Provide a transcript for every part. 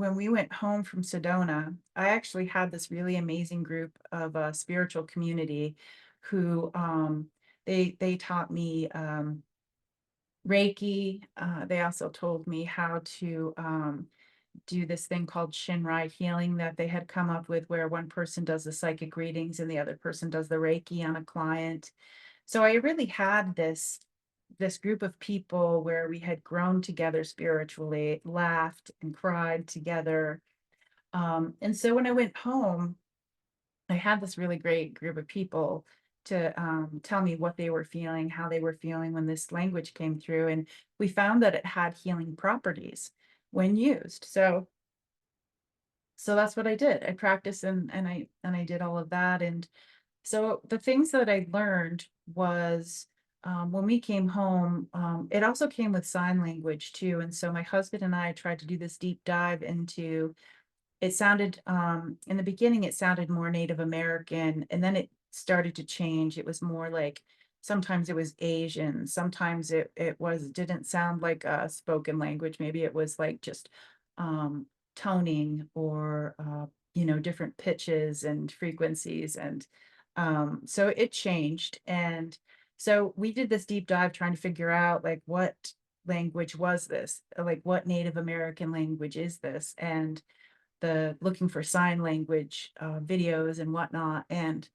when we went home from Sedona, I actually had this really amazing group of spiritual community who they taught me Reiki. They also told me how to do this thing called Shinrai healing that they had come up with, where one person does the psychic readings and the other person does the Reiki on a client. So I really had this group of people where we had grown together spiritually, laughed and cried together. And so when I went home, I had this really great group of people to tell me what they were feeling, how they were feeling when this language came through. And we found that it had healing properties when used. So that's what I did. I practiced and I did all of that. And so the things that I learned was when we came home, it also came with sign language too. And so my husband and I tried to do this deep dive into it. Sounded in the beginning, it sounded more Native American, and then it started to change. It was more like sometimes it was Asian, sometimes it didn't sound like a spoken language. Maybe it was like just um, toning or different pitches and frequencies, and so it changed. And so we did this deep dive trying to figure out like what language was this, like what Native American language is this, and the looking for sign language videos and whatnot. And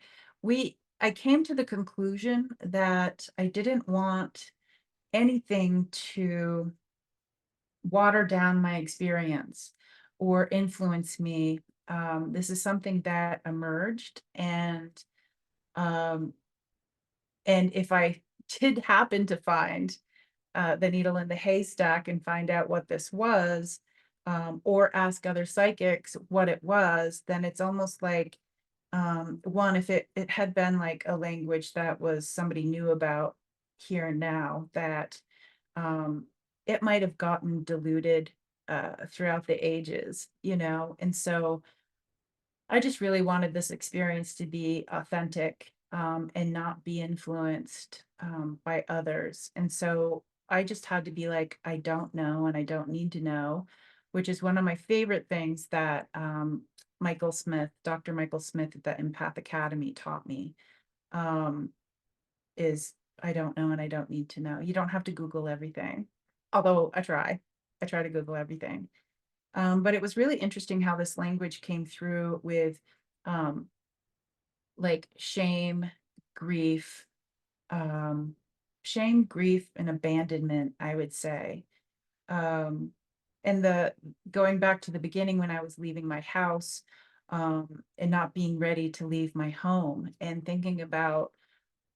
I came to the conclusion that I didn't want anything to water down my experience or influence me. This is something that emerged, um, and if I did happen to find the needle in the haystack and find out what this was, or ask other psychics what it was, then it's almost like one, if it had been like a language that was somebody knew about here and now, that um, it might have gotten diluted throughout the ages. And so I just really wanted this experience to be authentic and not be influenced by others. And so I just had to be like, I don't know and I don't need to know, which is one of my favorite things that Dr. Michael Smith at the Empath Academy taught me, um, is I don't know and I don't need to know. You don't have to Google everything, although I try. I try to Google everything. But it was really interesting how this language came through with um, like grief, um, shame, grief, and abandonment, I would say. Um, and the going back to the beginning when I was leaving my house and not being ready to leave my home and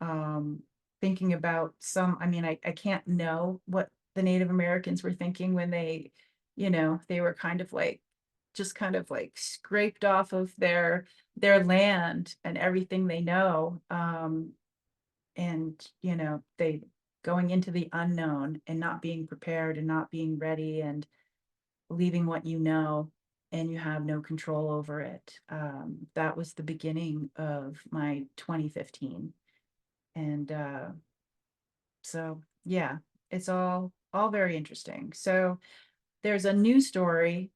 um, thinking about I mean, I can't know what the Native Americans were thinking when they were kind of like scraped off of their land and everything they know. And they going into the unknown and not being prepared and not being ready and leaving what you know and you have no control over it. That was the beginning of my 2015. And so yeah, it's all very interesting. So there's a new story.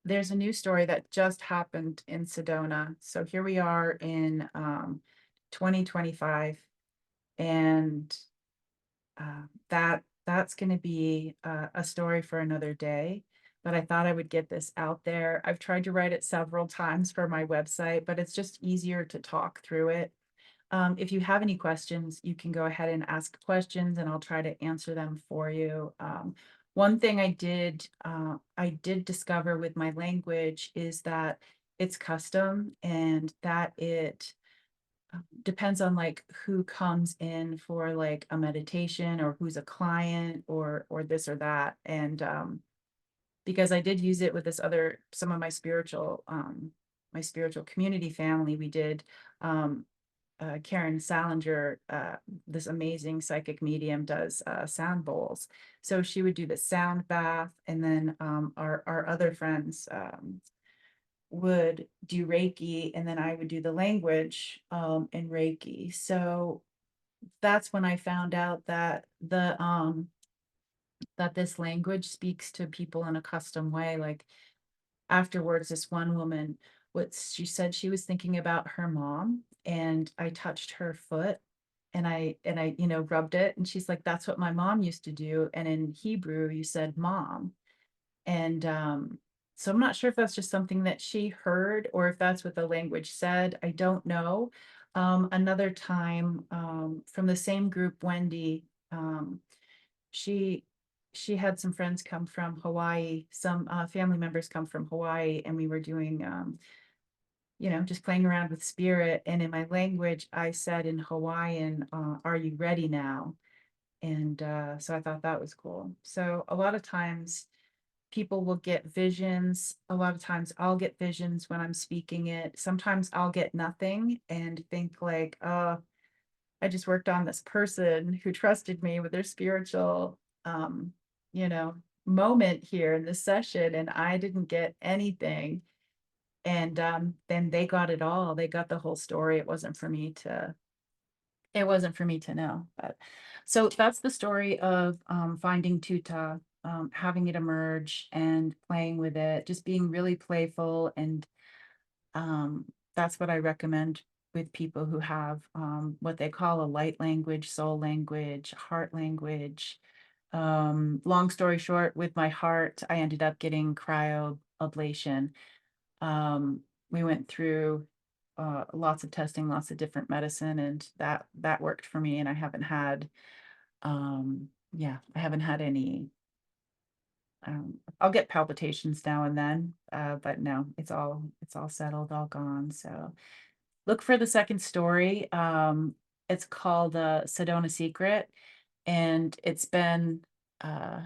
There's a new story that just happened in Sedona. So here we are in 2025, and that's going to be a story for another day. But I thought I would get this out there. I've tried to write it several times for my website, but it's just easier to talk through it. If you have any questions, you can go ahead and ask questions and I'll try to answer them for you. One thing I did discover with my language is that it's custom and that it depends on like who comes in for like a meditation or who's a client or this or that. And because I did use it with some of my spiritual community family, we did Karen Salinger, this amazing psychic medium, does sound bowls. So she would do the sound bath, and then our other friends would do Reiki, and then I would do the language in Reiki. So that's when I found out that that this language speaks to people in a custom way. Like afterwards, this one woman, what she said, she was thinking about her mom, and I touched her foot, and I rubbed it, and she's like, that's what my mom used to do. And in Hebrew, you said mom. And so I'm not sure if that's just something that she heard or if that's what the language said. I don't know. Another time, from the same group, Wendy, she she had some friends come from Hawaii, some family members come from Hawaii, and we were doing just playing around with spirit. And in my language, I said in Hawaiian, "Are you ready now?" And so I thought that was cool. So a lot of times people will get visions. A lot of times I'll get visions when I'm speaking it. Sometimes I'll get nothing and think like, I just worked on this person who trusted me with their spiritual, um, you know, moment here in this session, and I didn't get anything. And then they got it all. They got the whole story. It wasn't for me to know. But so that's the story of finding Tutah, having it emerge and playing with it, just being really playful. And um, that's what I recommend with people who have what they call a light language, soul language, heart language. Long story short, with my heart, I ended up getting cryoablation. We went through lots of testing, lots of different medicine, and that worked for me. And I haven't had any. I'll get palpitations now and then, but no, it's all settled, all gone. So look for the second story. It's called Sedona Secret, and uh,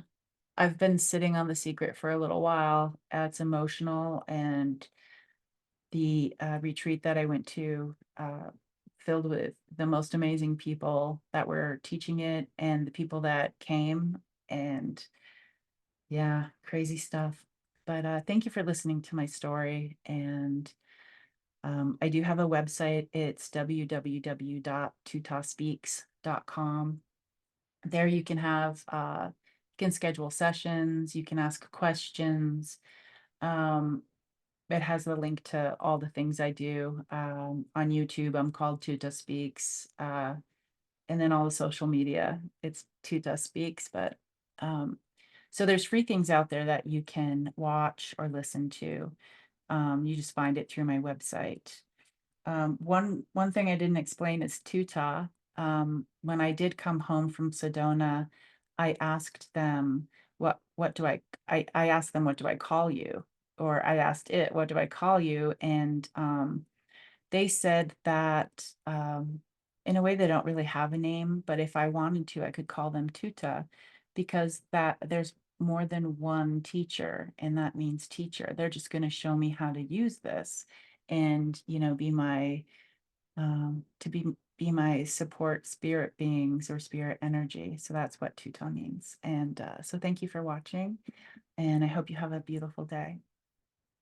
I've been sitting on the secret for a little while. It's emotional, and the retreat that I went to, filled with the most amazing people that were teaching it and the people that came. And yeah, crazy stuff. But thank you for listening to my story. And I do have a website. It's www.tutahspeaks.com. There you can schedule sessions, you can ask questions. Um, it has the link to all the things I do. On YouTube, I'm called Tutah Speaks. And then all the social media, it's Tutah Speaks. But so there's free things out there that you can watch or listen to. You just find it through my website. One thing I didn't explain is Tutah. When I did come home from Sedona, I asked them, what do I asked them, what do I call you? Or I asked it, what do I call you? And they said that in a way they don't really have a name, but if I wanted to, I could call them Tutah, because that there's more than one teacher, and that means teacher. They're just going to show me how to use this, and be my to be my support spirit beings or spirit energy. So that's what Tutah means. And so thank you for watching, and I hope you have a beautiful day.